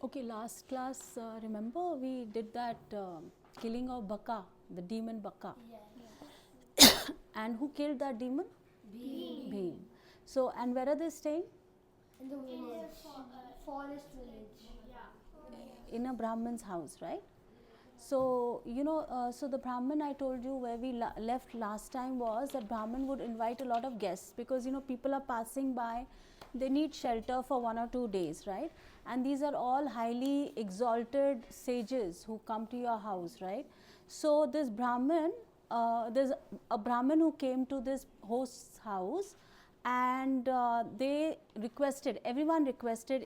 Okay, last class, remember we did that killing of Baka, the demon Baka. And who killed that demon? Bhim. So, and where are they staying? In the village, forest village. In a Brahmin's house, right? So, so the Brahmin I told you where we left last time was that Brahmin would invite a lot of guests because, people are passing by, they need shelter for 1 or 2 days, right? And these are all highly exalted sages who come to your house, right? So, this Brahmin, there's a Brahmin who came to this host's house, and everyone requested,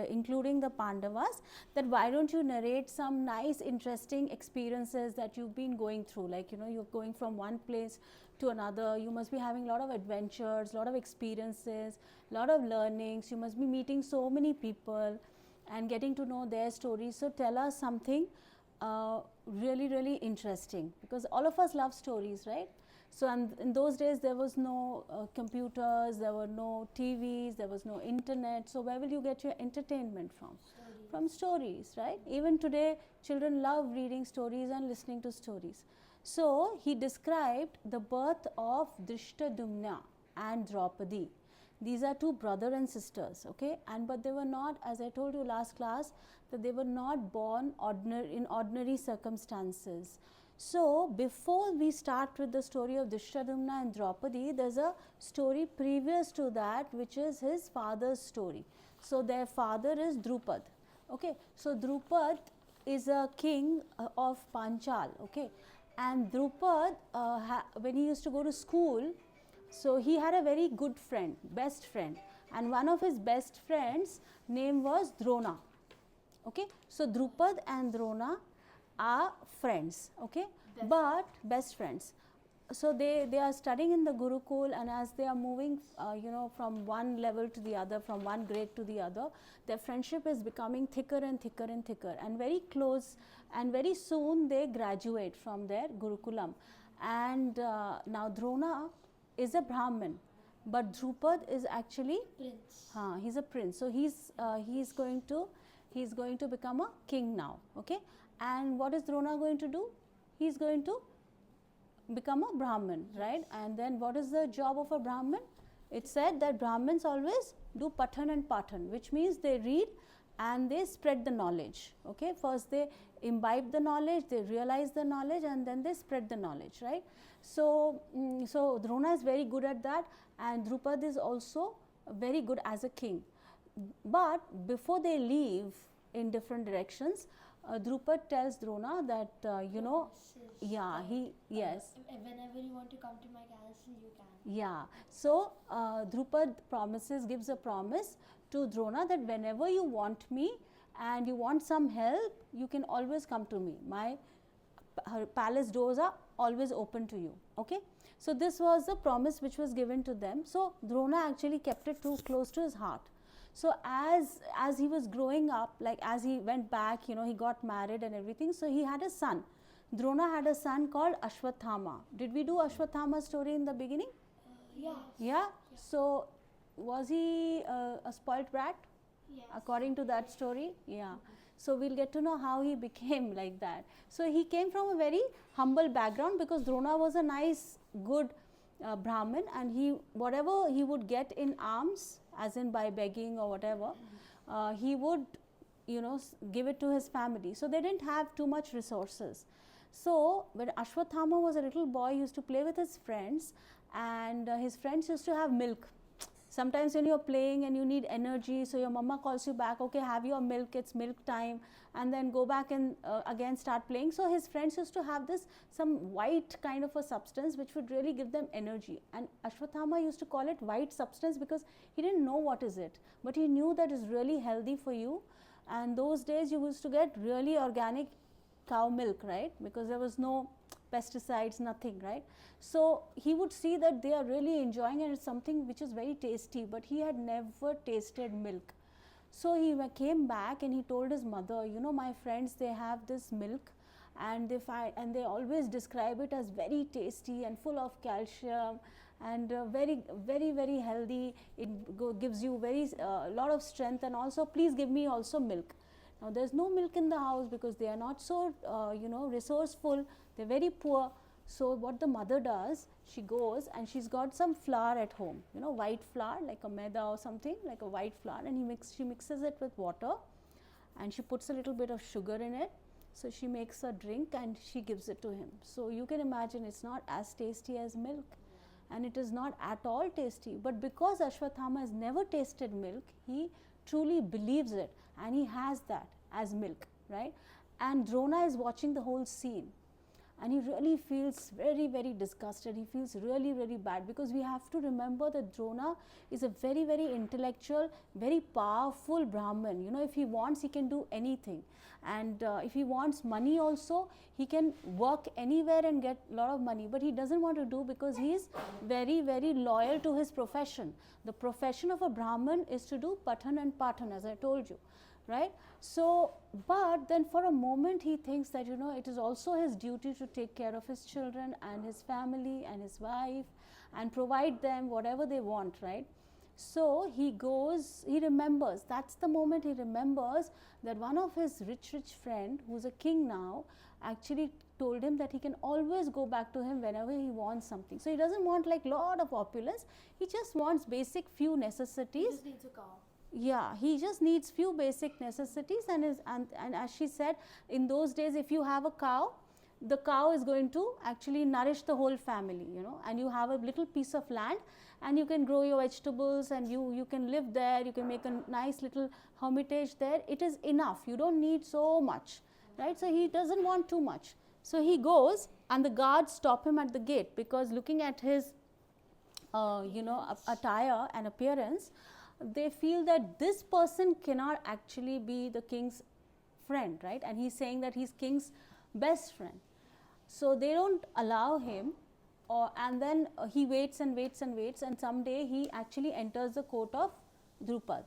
including the Pandavas, that why don't you narrate some nice interesting experiences that you've been going through, like you're going from one place to another, you must be having a lot of adventures, a lot of experiences, a lot of learnings, you must be meeting so many people and getting to know their stories. So tell us something really, really interesting, because all of us love stories, right? So, and in those days there was no computers, there were no TVs, there was no internet. So, where will you get your entertainment from? Stories. From stories, right? Even today, children love reading stories and listening to stories. So, he described the birth of Drishtadumna and Draupadi. These are two brother and sisters, okay? And but they were not, as I told you last class, that they were not born in ordinary circumstances. So, before we start with the story of Drishtadumna and Draupadi, there's a story previous to that, which is his father's story. So, their father is Drupal. Okay. So, Drupal is a king of Panchal. Okay. And Drupal, when he used to go to school, so he had a very good friend, best friend, and one of his best friends' name was Drona. Okay. So, Drupad and Drona are friends, okay, but best friends. So they are studying in the Gurukul, and as they are moving from one level to the other, from one grade to the other, their friendship is becoming thicker and thicker and thicker and very close, and very soon they graduate from their Gurukulam. And now Drona is a Brahmin, but Drupad is actually Prince. he's a prince. So he's going to become a king now, okay. And what is Drona going to do? He's going to become a Brahmin, right? And then what is the job of a Brahmin? It's said that Brahmins always do Pathan and Pathan, which means they read and they spread the knowledge, okay. First they imbibe the knowledge, they realize the knowledge, and then they spread the knowledge, right? So, so Drona is very good at that, and Drupad is also very good as a king. But before they leave in different directions, Drupad tells Drona that yes. Whenever you want to come to my castle, you can. Yeah. So Drupad gives a promise to Drona that whenever you want me and you want some help, you can always come to me. Her palace doors are always open to you. Okay. So this was the promise which was given to them. So Drona actually kept it too close to his heart. So as he was growing up, like as he went back, he got married and everything. So he had a son. Drona had a son called Ashwathama. Did we do Ashwathama's story in the beginning? Yeah. Yeah. So was he a spoilt brat? Yes. According to that story? Yeah. So we'll get to know how he became like that. So he came from a very humble background, because Drona was a nice, good Brahmin, and whatever he would get in alms, as in by begging or whatever, he would give it to his family. So they didn't have too much resources. So when Ashwathama was a little boy, he used to play with his friends, and his friends used to have milk. Sometimes when you're playing and you need energy, so your mama calls you back, okay, have your milk, it's milk time, and then go back and again start playing. So his friends used to have some white kind of a substance which would really give them energy, and Ashwathama used to call it white substance because he didn't know what is it, but he knew that it's really healthy for you. And those days you used to get really organic cow milk, right, because there was no pesticides, nothing, right. So he would see that they are really enjoying, and it's something which is very tasty, but he had never tasted milk. So he came back and he told his mother, my friends, they have this milk, and they always describe it as very tasty and full of calcium, and very, very, very healthy. It gives you very lot of strength, and also please give me also milk. Now there's no milk in the house because they are not so resourceful, they're very poor. So what the mother does, she goes and she's got some flour at home, white flour like a maida or something, like a white flour, and she mixes it with water and she puts a little bit of sugar in it. So she makes a drink and she gives it to him. So you can imagine it's not as tasty as milk, and it is not at all tasty, but because Ashwathama has never tasted milk, he truly believes it and he has that as milk, right? And Drona is watching the whole scene and he really feels very, very disgusted. He feels really, really bad, because we have to remember that Drona is a very, very intellectual, very powerful Brahmin. If he wants, he can do anything. And if he wants money also, he can work anywhere and get a lot of money. But he doesn't want to do, because he is very, very loyal to his profession. The profession of a Brahmin is to do Pathan and Pathan, as I told you. Right? So, but then for a moment he thinks that, it is also his duty to take care of his children and his family and his wife and provide them whatever they want, right? So he remembers, that's the moment he remembers that one of his rich friend, who's a king now, actually told him that he can always go back to him whenever he wants something. So he doesn't want like lot of opulence, he just wants basic few necessities. He just needs a cow. Yeah, he just needs few basic necessities, and as she said, in those days if you have a cow, the cow is going to actually nourish the whole family, and you have a little piece of land and you can grow your vegetables and you can live there, you can make a nice little hermitage there. It is enough, you don't need so much, right? So he doesn't want too much. So he goes and the guards stop him at the gate, because looking at his attire and appearance, they feel that this person cannot actually be the king's friend, right? And he's saying that he's king's best friend. So they don't allow him, and then he waits and waits and waits, and someday he actually enters the court of Drupal.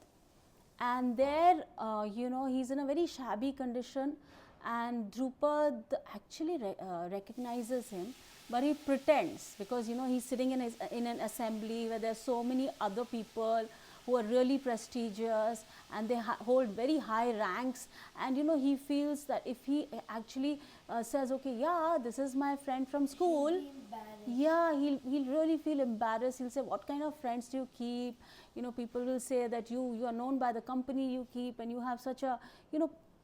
And there, he's in a very shabby condition, and Drupal actually recognizes him, but he pretends, because he's sitting in an assembly where there are so many other people who are really prestigious and they hold very high ranks, and he feels that if he actually says, okay, yeah, this is my friend from school, he'll really feel embarrassed. He'll say, what kind of friends do you keep? People will say that you are known by the company you keep, and you have such a,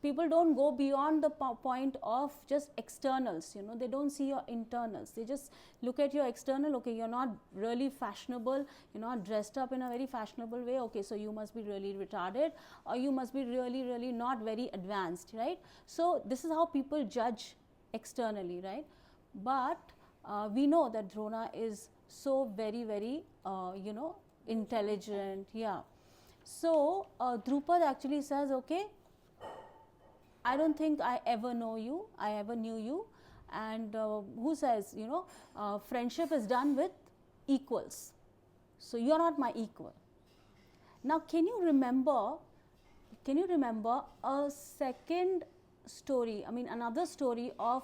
people don't go beyond the point of just externals, they don't see your internals. They just look at your external, okay, you're not really fashionable, you're not dressed up in a very fashionable way, okay, so you must be really retarded, or you must be really, really not very advanced, right? So this is how people judge externally, right? But we know that Drona is so very, very, intelligent, yeah. So Drupal actually says, okay, I don't think I ever knew you, and who says, friendship is done with equals, so you are not my equal. Now can you remember a second story, another story of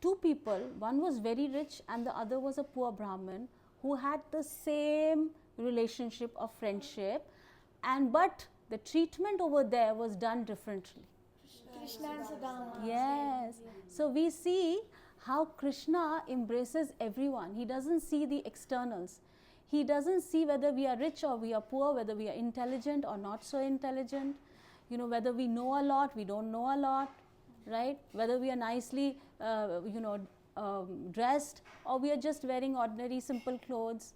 two people, one was very rich and the other was a poor Brahmin, who had the same relationship of friendship, but the treatment over there was done differently. Krishna and Sudama. Yes. So we see how Krishna embraces everyone. He doesn't see the externals. He doesn't see whether we are rich or we are poor, whether we are intelligent or not so intelligent, whether we know a lot, we don't know a lot, right? Whether we are nicely, dressed, or we are just wearing ordinary simple clothes.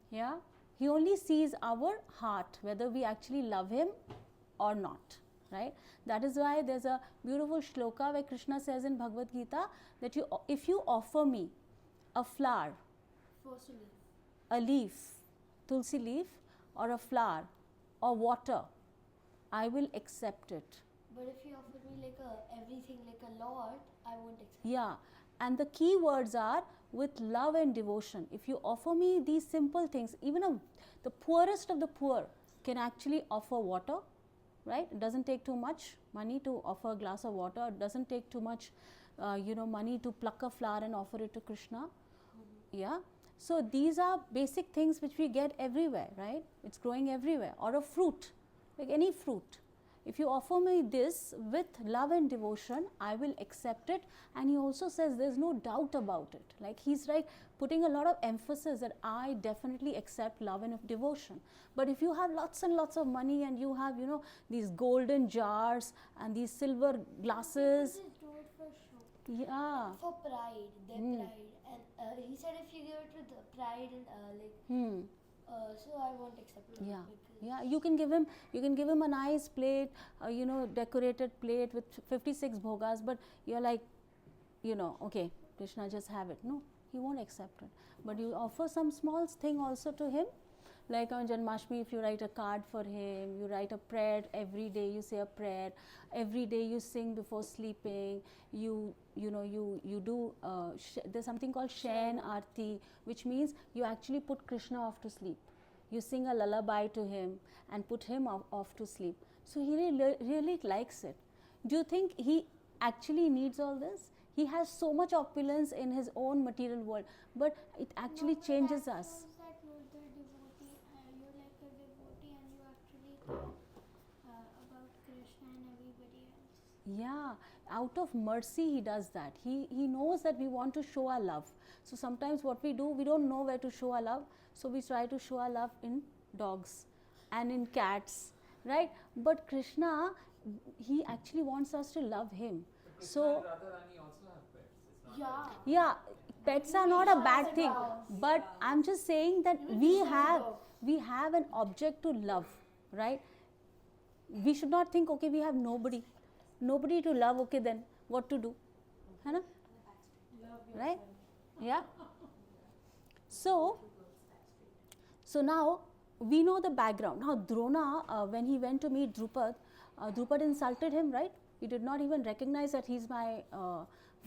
Yeah. He only sees our heart, whether we actually love him or not. Right? That is why there's a beautiful shloka where Krishna says in Bhagavad Gita that if you offer me a flower, a leaf, tulsi leaf, or a flower, or water, I will accept it. But if you offer me everything like a lord, I won't accept it. Yeah, and the key words are with love and devotion. If you offer me these simple things, even the poorest of the poor can actually offer water. Right? It doesn't take too much money to offer a glass of water. It doesn't take too much, money to pluck a flower and offer it to Krishna. Mm-hmm. Yeah. So these are basic things which we get everywhere, right? It's growing everywhere. Or a fruit, like any fruit. if you offer me this with love and devotion, I will accept it. And he also says there's no doubt about it. Like he's like putting a lot of emphasis that I definitely accept love and devotion. But if you have lots and lots of money and you have, you know, these golden jars and these silver glasses. People just do it for show. Yeah. For pride, their pride. And he said if you give it with pride and so I won't accept it. Yeah, because yeah. You can give him a nice plate, you know, decorated plate with 56 bhogas, but you're like, you know, okay, Krishna, just have it. No, he won't accept it. But you offer some small thing also to him, like on Janmashtami, if you write a card for him, you write a prayer every day. You say a prayer every day. You sing before sleeping. You do. There's something called Shayan Arti, which means you actually put Krishna off to sleep. You sing a lullaby to him and put him off to sleep. So he really likes it. Do you think he actually needs all this? He has so much opulence in his own material world, but it actually changes us. shows that you're the devotee, you're like a devotee and you actually care about Krishna and everybody else. Yeah, out of mercy he does that. He knows that we want to show our love. So sometimes what we do, we don't know where to show our love. So we try to show our love in dogs and in cats, right? But Krishna, he actually wants us to love him. Krishna So and Radharani also have pets. It's not Yeah. yeah, pets are not a bad thing, but I'm just saying that we have an object to love, right? We should not think, okay, we have nobody to love, okay, then what to do, है ना? Right? Yeah. So now we know the background. Now Drona, when he went to meet Drupal, Drupal insulted him, right? He did not even recognize that he's my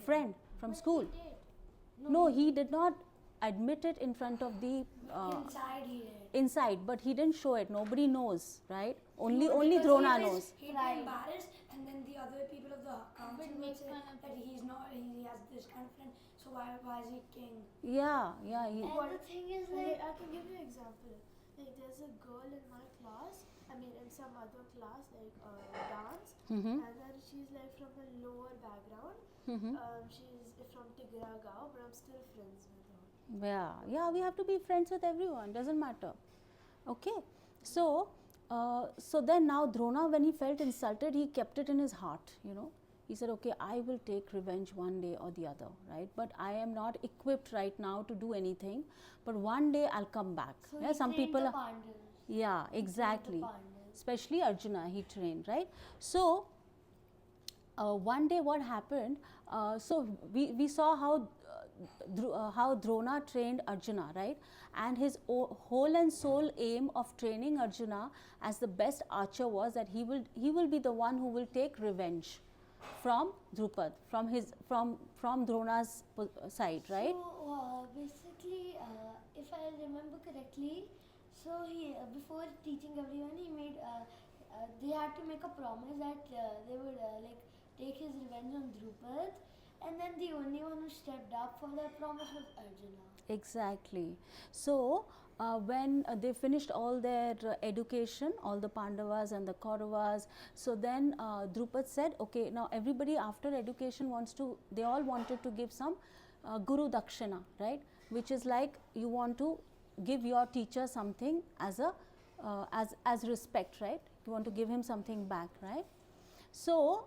friend from school. He did. No, he did not admit it in front of the Inside he did. inside, but he didn't show it. Nobody knows, right? Only Because Drona he was- knows. He'd Right. be embarrassed, and then the other people of the council Would would make say fun of that he's not. He has this kind of friend. So why is he king? Yeah. He, And the thing is like I can give you an example. Like there's a girl in my class, in some other class, like dance, Mhm. and then she's like from a lower background. Mhm. She's from Tigragaon, but I'm still friends with her. Yeah, we have to be friends with everyone, doesn't matter. Okay, so then now Drona, when he felt insulted, he kept it in his heart, you know. He said, okay, I will take revenge one day or the other, right? But I am not equipped right now to do anything, but one day I'll come back. so Yeah, he some trained people the are, Pandavas. yeah, He trained the exactly. Pandavas. Especially Arjuna, he trained, right? So one day what happened, so we saw how Drona trained Arjuna, right? And his whole and soul aim of training Arjuna as the best archer was that he will be the one who will take revenge from Drupal, from Drona's side, right? So basically, if I remember correctly, so he before teaching everyone, he made they had to make a promise that they would take his revenge on Drupal, and then the only one who stepped up for that promise was Arjuna. Exactly. So when they finished all their education, all the Pandavas and the Kauravas, so then Drupal said, okay, now everybody after education they all wanted to give some Guru Dakshina, right? Which is like you want to give your teacher something as a as respect, right? You want to give him something back, right? So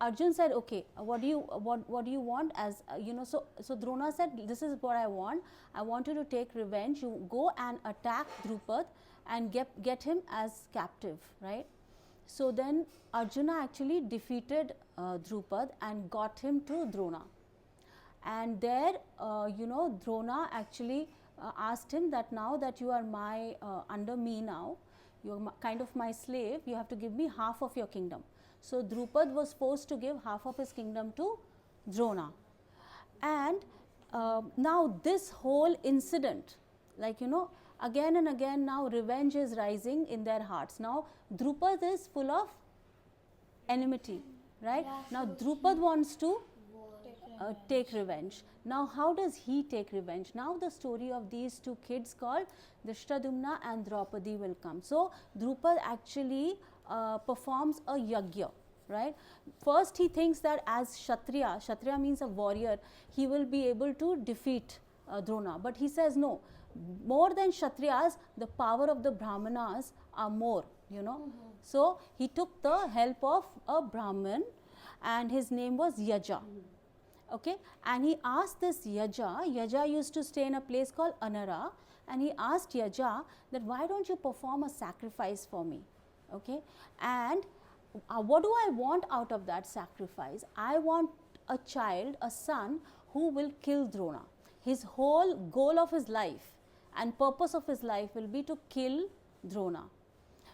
Arjun said, okay, what do you want? As you know, so Drona said, this is what I want. I want you to take revenge. You go and attack Drupal and get him as captive, right? So then Arjuna actually defeated Drupal and got him to Drona. And there, Drona actually asked him that now that you are my under me now, you're kind of my slave. You have to give me half of your kingdom. So Drupal was forced to give half of his kingdom to Drona. And now this whole incident, again and again now revenge is rising in their hearts. Now Drupal is full of enmity, right? Yeah, Now so Drupal wants to War. take revenge. Now how does he take revenge? Now the story of these two kids called Drishtadumna and Draupadi will come. So Drupal actually performs a yagya, right? First he thinks that as Kshatriya means a warrior, he will be able to defeat Drona, but he says no, more than Kshatriyas, the power of the Brahmanas are more, you know. So he took the help of a Brahmin, and his name was Yaja. Okay, and he asked this Yaja used to stay in a place called Anara, and he asked Yaja that why don't you perform a sacrifice for me, okay, and what do I want out of that sacrifice? I want a child, a son who will kill Drona. His whole goal of his life and purpose of his life will be to kill Drona.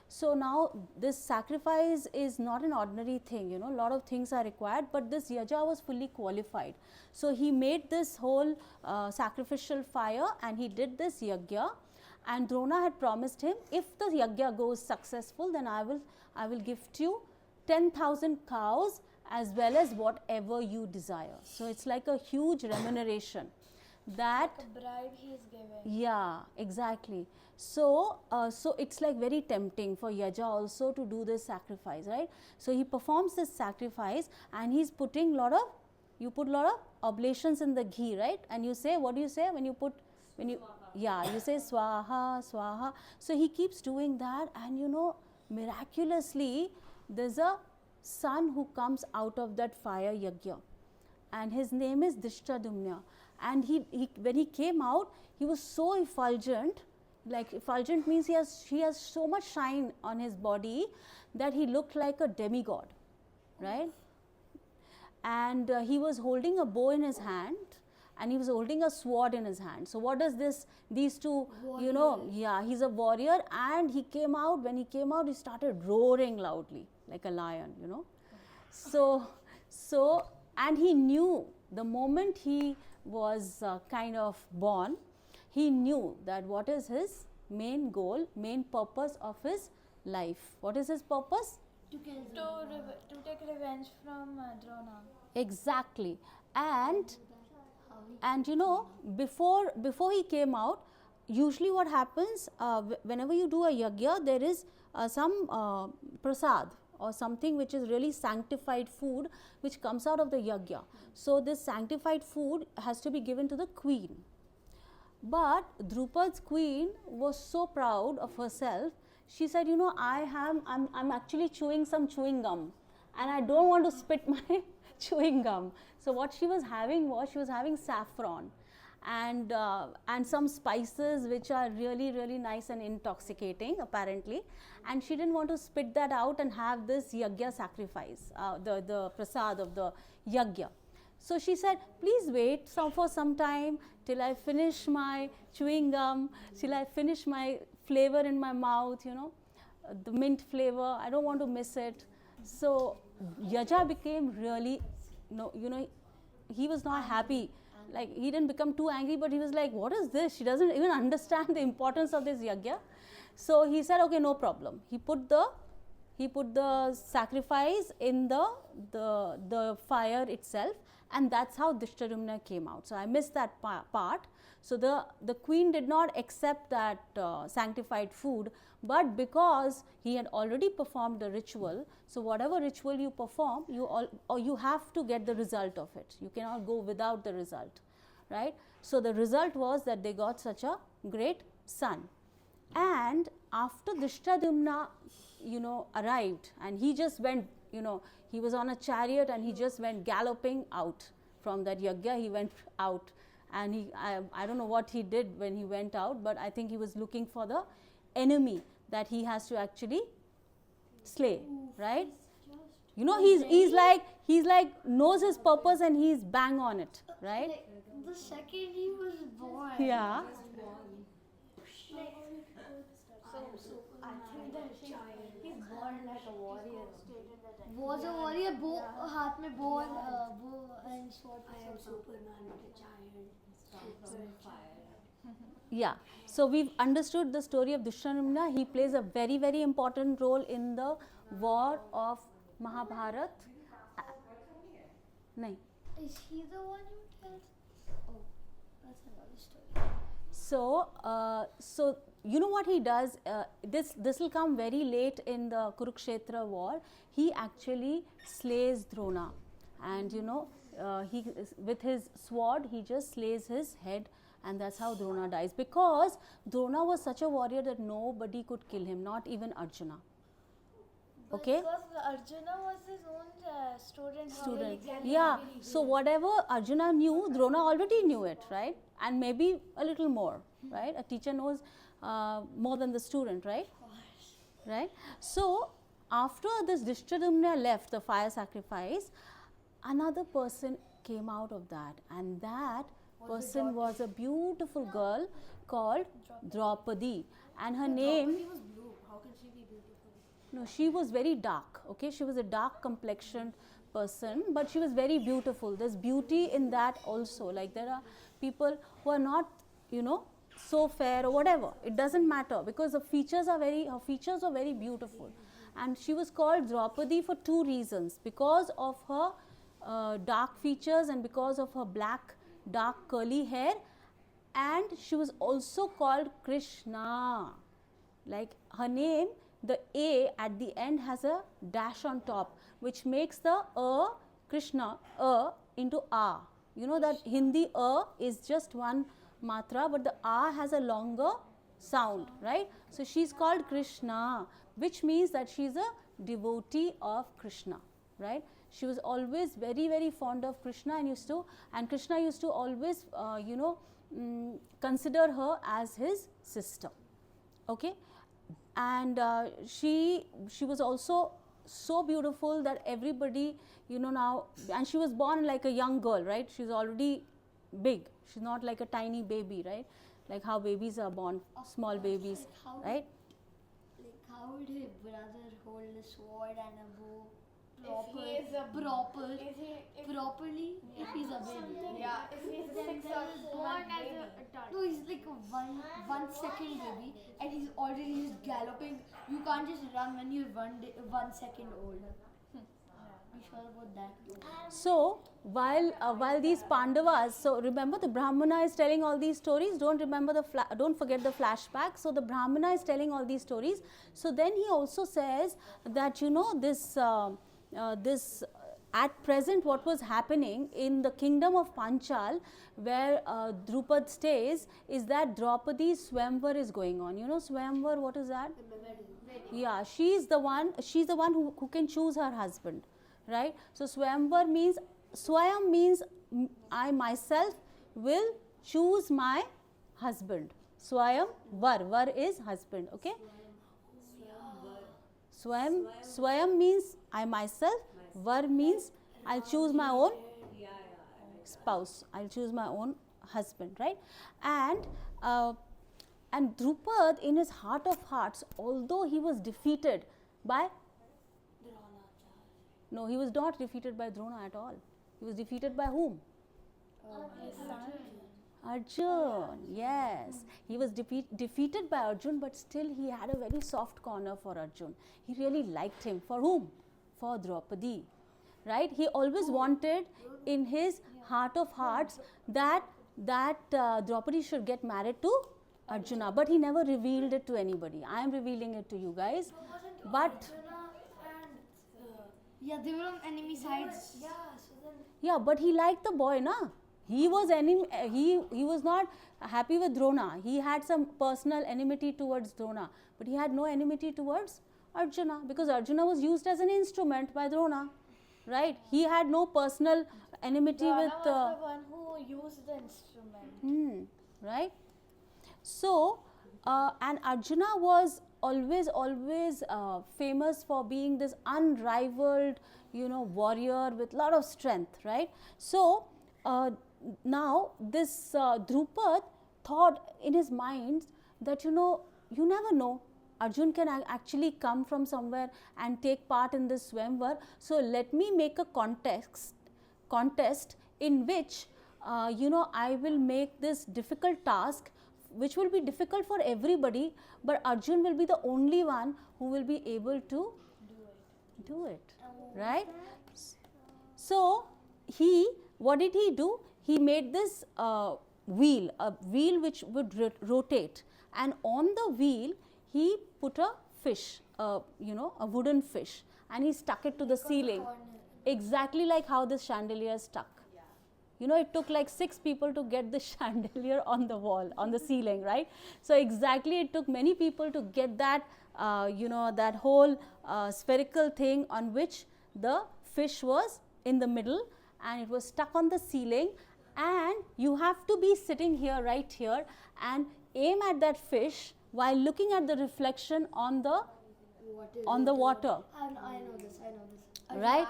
So now this sacrifice is not an ordinary thing, you know, a lot of things are required, but this Yaja was fully qualified. So he made this whole sacrificial fire, and he did this yagya, and Drona had promised him, if the yagya goes successful, then I will gift you 10,000 cows as well as whatever you desire. So it's like a huge remuneration that A bribe he is giving. yeah, exactly. So so it's like very tempting for Yaja also to do this sacrifice, right? So he performs this sacrifice, and he's putting lot of oblations in the ghee, right? And you say, what do you say when you put, when you yeah, you say swaha swaha. So he keeps doing that, and you know, miraculously there's a son who comes out of that fire yagya, and his name is Drishtadumna. And he when he came out, he was so effulgent. Like, effulgent means he has so much shine on his body that he looked like a demigod, right? And he was holding a bow in his hand, and he was holding a sword in his hand. So what does these two, you know, yeah, he's a warrior, and he came out, when he came out, he started roaring loudly like a lion, you know. So and he knew the moment he was kind of born, he knew that what is his main goal, main purpose of his life. What is his purpose? To kill To take revenge from Drona. Exactly. And you know, before he came out, usually what happens, whenever you do a yagya, there is some prasad or something which is really sanctified food which comes out of the yagya. So this sanctified food has to be given to the queen. But Drupal's queen was so proud of herself. She said, you know, I'm actually chewing some chewing gum, and I don't want to spit my chewing gum. So what she was having saffron and some spices which are really, really nice and intoxicating apparently, and she didn't want to spit that out and have this yagya sacrifice, the prasad of the yagya. So she said, please wait for some time till I finish my chewing gum, till I finish my flavor in my mouth, you know, the mint flavor, I don't want to miss it. So Yaja became really, you know, he was not happy. Like, he didn't become too angry, but he was like, what is this? She doesn't even understand the importance of this yagya. So he said, okay, no problem. He put the sacrifice in the fire itself, and that's how Drishtadumna came out. So I missed that part. So the queen did not accept that sanctified food, but because he had already performed the ritual, so whatever ritual you perform, you have to get the result of it. You cannot go without the result, right? So the result was that they got such a great son. And after Drishtadumna, you know, arrived, and he just went, you know, he was on a chariot and he just went galloping out from that yagya. He went out, and I don't know what he did when he went out, but I think he was looking for the enemy that he has to actually slay, right? You know, he's like knows his purpose and he's bang on it, right? Like, the second he was born. Yeah. So I think that he's born like a warrior. Was a warrior, bow, हाथ में bow and sword. I am Superman with a giant. Yeah. So we've understood the story of Drishtadumna. He plays a very, very important role in the war of Mahabharata. Nahin. Is he the one who tells? Oh, that's another story. So you know what he does? This will come very late in the Kurukshetra war. He actually slays Drona, and he with his sword he just slays his head, and that's how Drona dies. Because Drona was such a warrior that nobody could kill him, not even Arjuna. Okay. Because Arjuna was his own student. Yeah. So whatever Arjuna knew, Drona already knew it, right? And maybe a little more, right? A teacher knows more than the student, right? Right. So after this Drishtadumna left the fire sacrifice, another person came out of that, and that person was a beautiful girl called Draupadi, and her name. He was blue. How can she be beautiful? No, she was very dark. Okay, she was a dark complexioned person, but she was very beautiful. There's beauty in that also. Like there are people who are not, so fair or whatever. It doesn't matter, because her features are very beautiful. And she was called Draupadi for two reasons: because of her dark features and because of her black, dark curly hair, and she was also called Krishna. Like her name, the A at the end has a dash on top, which makes the Krishna into A. You know that Hindi is just one matra, but the A has a longer sound, right? So she's called Krishna, which means that she's a devotee of Krishna, right? She was always very, very fond of Krishna, and Krishna used to always consider her as his sister. Okay. And she was also so beautiful that everybody now, and she was born like a young girl, right? She's already big. She's not like a tiny baby, right? Like how babies are born, small babies, right? Like how would his brother hold a sword and a bow If he is properly? If he's a baby. Yeah, if he's Then 6 or 7 born as baby. No, he's like a one second baby, and he's already just galloping. You can't just run when you're 1 second old. Be sure about that. So while these Pandavas, so remember the Brahmana is telling all these stories. Don't forget the flashback. So the Brahmana is telling all these stories. So then he also says that this at present what was happening in the kingdom of Panchal, where Drupal stays, is that Draupadi's Swayamvar is going on. You know Swayamvar, what is that? Yeah, she's the one who can choose her husband, right? So Swayamvar means, Swayam means I myself will choose my husband. Swayam, var is husband, okay? Swayam means I myself, var means I'll choose my own spouse, I'll choose my own husband, right? And Drupal, in his heart of hearts, although he was defeated by No, he was not defeated by Drona at all. He was defeated by whom? Arjun, yes. He was defeated by Arjun, but still he had a very soft corner for Arjun. He really liked him. For whom? For Draupadi, right? He always wanted in his heart of hearts that Draupadi should get married to Arjuna, but he never revealed it to anybody. I am revealing it to you guys. But yeah, they were on enemy sides. yeah, but he liked the boy, na? He was he was not happy with Drona. He had some personal enmity towards Drona, but he had no enmity towards Arjuna, because Arjuna was used as an instrument by Drona, right? He had no personal enmity with was the one who used the instrument. Right? So, and Arjuna was always famous for being this unrivaled, warrior with lot of strength, right? So, now this Drupal thought in his mind that you never know, Arjun can actually come from somewhere and take part in this Swayamvar. So let me make a contest in which I will make this difficult task, which will be difficult for everybody, but Arjun will be the only one who will be able to do it, right? So what did he do? He made this a wheel which would rotate, and on the wheel he put a fish, you know, a wooden fish, and he stuck it to the ceiling, exactly like how this chandelier stuck. You know, it took like 6 people to get the chandelier on the wall, on the ceiling, right? So exactly, it took many people to get that, you know, that whole spherical thing on which the fish was in the middle, and it was stuck on the ceiling, and you have to be sitting here, right here, and aim at that fish while looking at the reflection on the water. I know this. Right?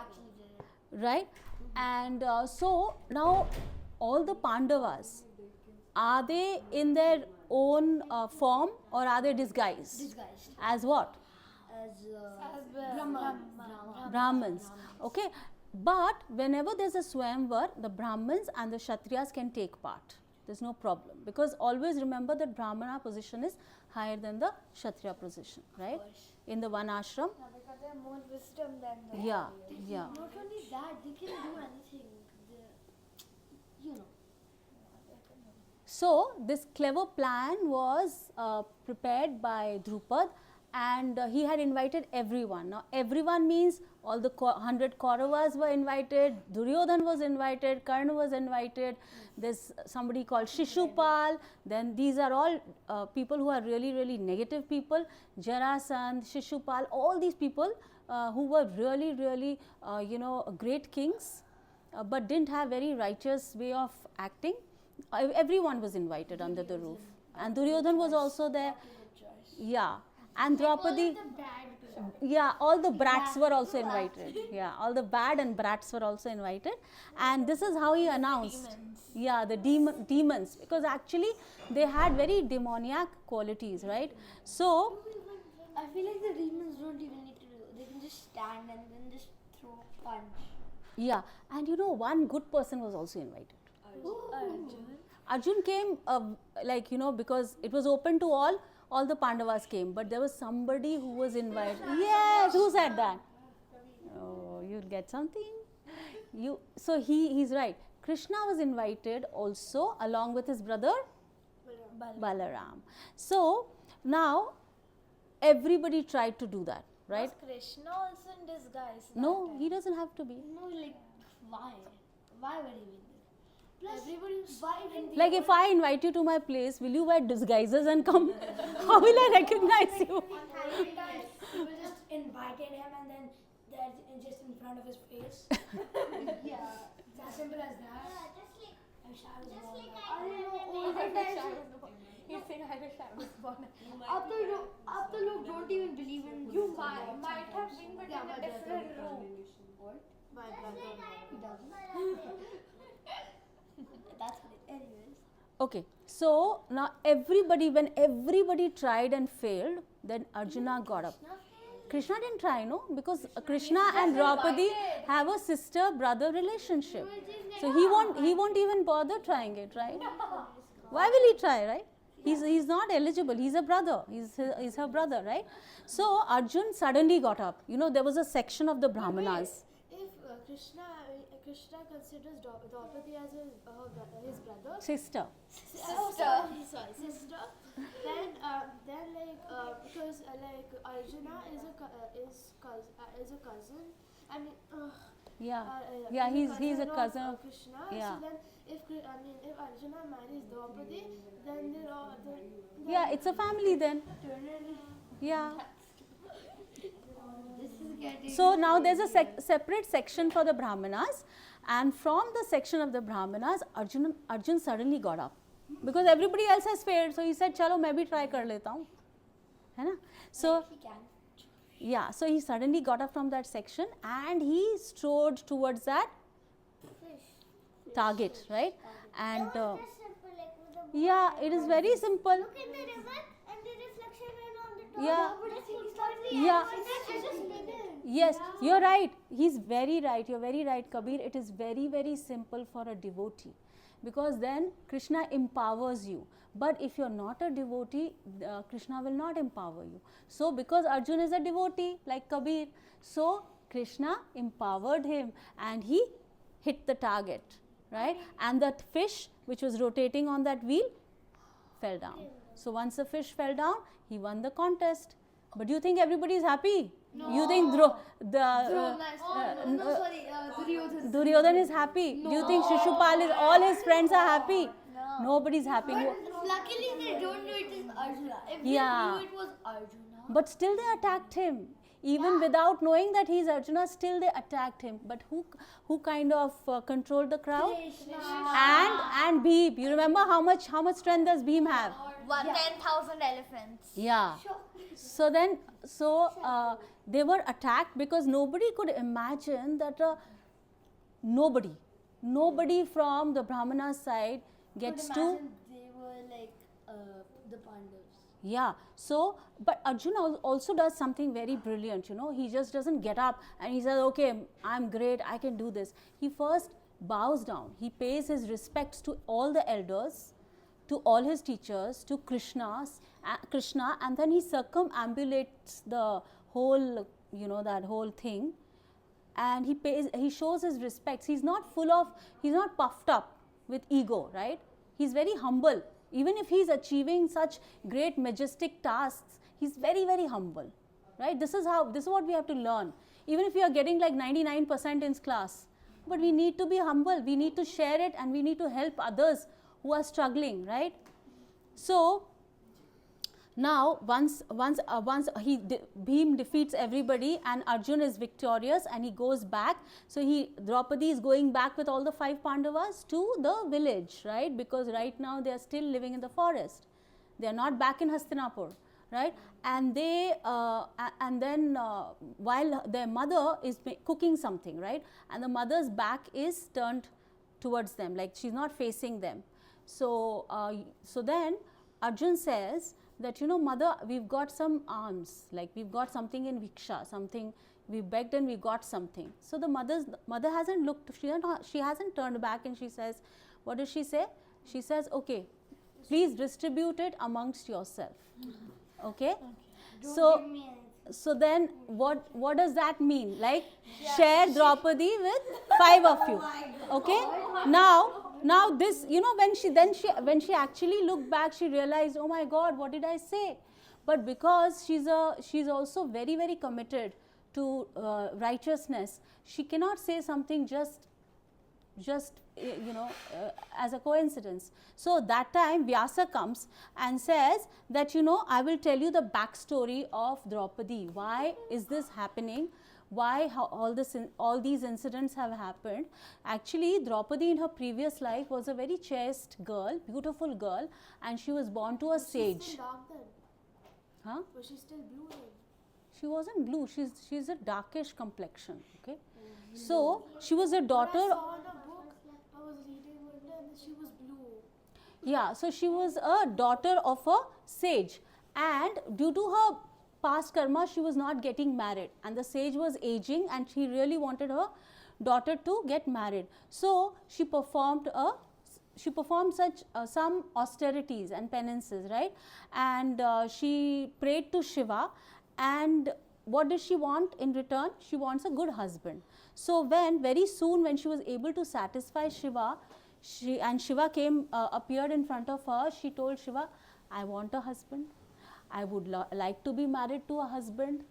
Right? And so now all the Pandavas, are they in their own form, or are they disguised? Disguised. As what? As Brahmins. Okay. But whenever there's a Swayamvar, the Brahmins and the Kshatriyas can take part. There's no problem, because always remember that Brahmana position is higher than the Kshatriya position, right? In the one ashram. Yeah, because they have more wisdom than the Yeah, yeah. Not only that, they can do anything. You know. So this clever plan was prepared by Drupal, and he had invited everyone. Now everyone means all the 100 Kauravas were invited, Duryodhan was invited, Karna was invited, there's somebody called Shishupal, then these are all people who are really negative people, Jarasandh, Shishupal, all these people who were really you know, great kings, but didn't have very righteous way of acting. Everyone was invited under the roof, and Duryodhan was also there. Yeah, and Draupadi. Yeah, all the brats were also invited. Yeah, all the bad and brats were also invited, and this is how he announced. Yeah, the demons, because actually they had very demoniac qualities, right? So I feel like the demons don't even need to do. They can just stand and then just throw a punch. yeah, and you know, one good person was also invited. Arjun came, like, you know, because it was open to all the Pandavas came, but there was somebody who was invited. Yes, who said that? Oh, you'll get something. So he's right. Krishna was invited also along with his brother Balaram. So now everybody tried to do that, right? Was Krishna also in disguise? No, he doesn't have to be. No, like, why? Why would he be there? Plus, Everybody was why when Like, if I invite you to my place, will you wear disguises and come? How will I recognize you? People just invited him and then they're just in front of his face. yeah. It's as simple as that. I wish I was born that way. You think I wish I was born? Up the look don't even believe in You might have been, but in a different room. What? My brother. He doesn't. That's what it. Anyways. Okay, so now when everybody tried and failed, then Arjuna got up. Krishna didn't try, no, because Krishna and Draupadi have a sister-brother relationship. So he won't even bother trying it, right? Why will he try, right? He's not eligible. He's a brother. He's her brother, right? So Arjun suddenly got up. You know, there was a section of the Brahmanas. If Krishna considers Draupadi as his brother, Sister. sister, then because Arjuna is a cousin. I mean, Yeah, he's a cousin of Krishna. yeah. So then, if Arjuna marries Draupadi, then they're all. Yeah, it's a family then. Yeah. This is getting. So now there's a separate section for the Brahmanas, and from the section of the Brahmanas, Arjun suddenly got up, because everybody else has failed. So he said, "Chalo, मैं भी try कर लेता हूँ," है ना? So He can. yeah, so he suddenly got up from that section and he strode towards that target, right? And yeah, it is very simple. Look in the river and the reflection went on the top. Yeah. But I think he started Yeah. Yes, you're right. He's very right. You're very right, Kabir. It is very simple for a devotee, because then Krishna empowers you. But if you're not a devotee, Krishna will not empower you. So because Arjun is a devotee like Kabir, so Krishna empowered him and he hit the target. right? And that fish which was rotating on that wheel fell down. So once the fish fell down, he won the contest. But do you think everybody is happy? No. You think Duryodhan is happy? Do you think Shishupal is, all his friends are happy? No. Nobody's happy. Luckily, they don't know it is Arjuna. If Yeah. they knew it was Arjuna. But still they attacked him. Even without knowing that he is Arjuna, still they attacked him. But who kind of controlled the crowd? And Bhim. You remember how much strength does Bhim have? 10,000 elephants. Yeah. So then, they were attacked because nobody could imagine that nobody from the Brahmana side gets to. They were like the Pandavas. Yeah. So, but Arjuna also does something very brilliant, you know. He just doesn't get up and he says, okay, I'm great, I can do this. He first bows down. He pays his respects to all the elders, to all his teachers, to Krishna, and then he circumambulates the whole, you know, that whole thing. And he shows his respects. He's not puffed up with ego, right? He's very humble. Even if he's achieving such great majestic tasks, he's very, very humble, right? This is what we have to learn. Even if we are getting like 99% in class, but we need to be humble. We need to share it and we need to help others who are struggling, right? So now once Bhim defeats everybody and Arjun is victorious and he goes back. So Draupadi is going back with all the 5 Pandavas to the village, right? Because right now they are still living in the forest. They are not back in Hastinapur, right? And then while their mother is cooking something, right? And the mother's back is turned towards them, like she's not facing them. So then Arjun says that, you know, mother, we've got some alms, like we've got something in Viksha, something we begged and we got something. So the mother hasn't looked, she hasn't turned back, and she says, what does she say? She says, okay, please distribute it amongst yourself. Okay? So then what does that mean? Like share Draupadi with 5 of you. Okay? Now this, you know, when she actually looked back, she realized, oh my God, what did I say? But because she's also very, very committed to righteousness, she cannot say something just you know, as a coincidence. So that time Vyasa comes and says that, you know, I will tell you the backstory of Draupadi. Why is this happening? Why all these incidents have happened? Actually, Draupadi in her previous life was a very chaste girl, beautiful girl, and she was born to a sage. She's still dark then. Huh? Was she still blue then? She wasn't blue. She's a darkish complexion. Okay. So she was a daughter. I saw in a book, I was reading one day and she was blue. Yeah, so she was a daughter of a sage, and due to her past karma, she was not getting married, and the sage was aging and she really wanted her daughter to get married. So she performed such some austerities and penances, right? And she prayed to Shiva, and what does she want in return? She wants a good husband. So very soon when she was able to satisfy Shiva, Shiva appeared in front of her, she told Shiva, I want a husband. I would like to be married to a husband.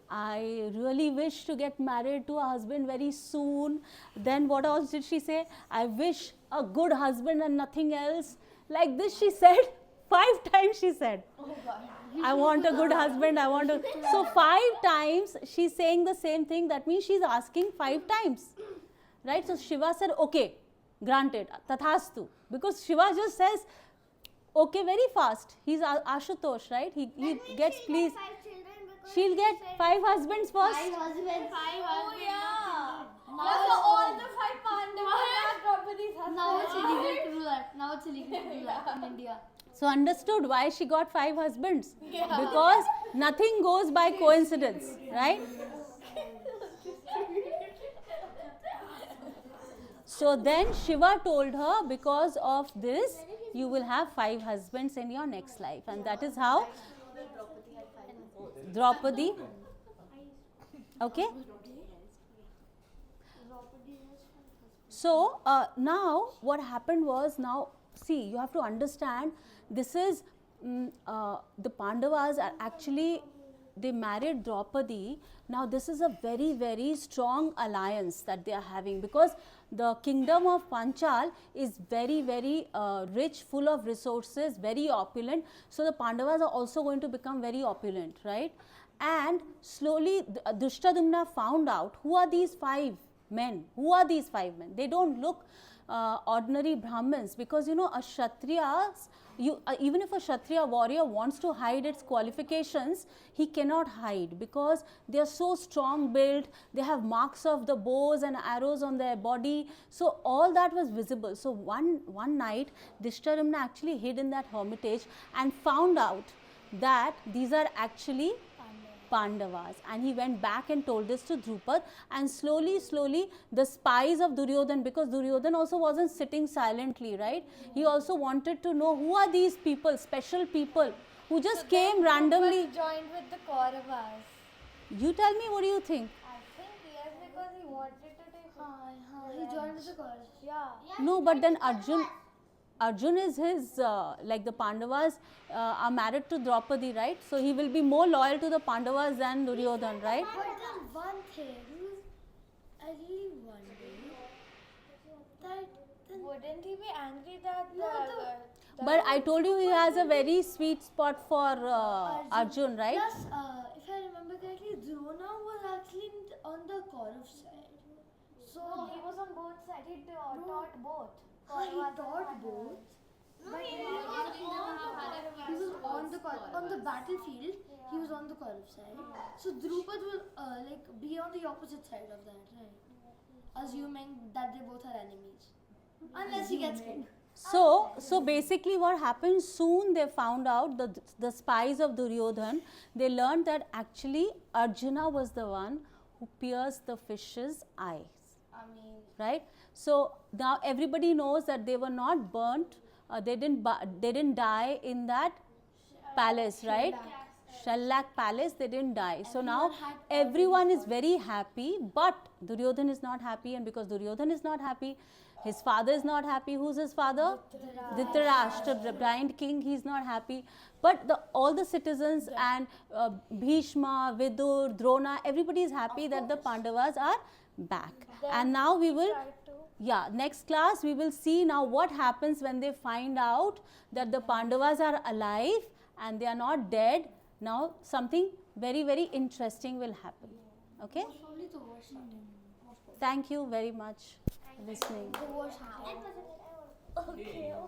I really wish to get married to a husband very soon. Then what else did she say? I wish a good husband and nothing else. Like this she said, 5 times she said. Oh God. I want a good husband, I want to. So 5 times she's saying the same thing. That means she's asking 5 times. Right? So Shiva said, okay, granted, tathastu. Because Shiva just says, okay, very fast. He's Ashutosh, right? He gets pleased. She'll get 5 husbands first. 5 husbands. Oh yeah. All the 5 Pandavas. Now it's illegal to do that. Now it's illegal to do that in India. So understood why she got 5 husbands. Because nothing goes by coincidence, right? So then Shiva told her, because of this, you will have 5 husbands in your next life. And that is how Draupadi, okay? So now what happened was, now see, you have to understand, this is the Pandavas are actually, they married Draupadi. Now this is a very, very strong alliance that they are having, because the kingdom of Panchal is very, very rich, full of resources, very opulent. So the Pandavas are also going to become very opulent, right? And slowly Drishtadumna found out who are these 5 men. Who are these 5 men? They don't look ordinary Brahmins, because you know, a Kshatriya, even if a Kshatriya warrior wants to hide its qualifications, he cannot hide, because they are so strong built, they have marks of the bows and arrows on their body. So all that was visible. So one night Drishtadumna actually hid in that hermitage and found out that these are actually Pandavas, and he went back and told this to Drupal, and slowly the spies of Duryodhan, because Duryodhan also wasn't sitting silently, right? He also wanted to know who are these people, special people who just came randomly. Joined with the Kauravas. You tell me, what do you think? I think yes, because he wanted to take. He joined with the Kauravas. Yeah. No, but then Arjun is his, like the Pandavas are married to Draupadi, right? So he will be more loyal to the Pandavas than Duryodhan, right? But then one thing, I really wonder that then wouldn't he be angry that But I told you, he has a very sweet spot for Arjun, right? Plus, if I remember correctly, Drona was actually on the Kaurav side. So he was on both sides. He taught both. He taught both. But he was on the battlefield. He was on the Kaurav side. So Drupad will be on the opposite side of that, right? Assuming that they both are enemies, unless he gets killed. So basically what happened, soon they found out, the spies of Duryodhan, they learned that actually Arjuna was the one who pierced the fish's eyes. Right? So now everybody knows that they were not burnt, they didn't die in that palace, right? Shellak palace, they didn't die. So now everyone is very happy, but Duryodhan is not happy, and because Duryodhan is not happy, his father is not happy. Who's his father? Dhritarashtra, the blind king, he's not happy. But all the citizens and Bhishma, Vidur, Drona, everybody is happy that the Pandavas are back. And now we will, next class we will see now what happens when they find out that the Pandavas are alive and they are not dead. Now something very, very interesting will happen. Okay? Thank you very much for listening. Okay.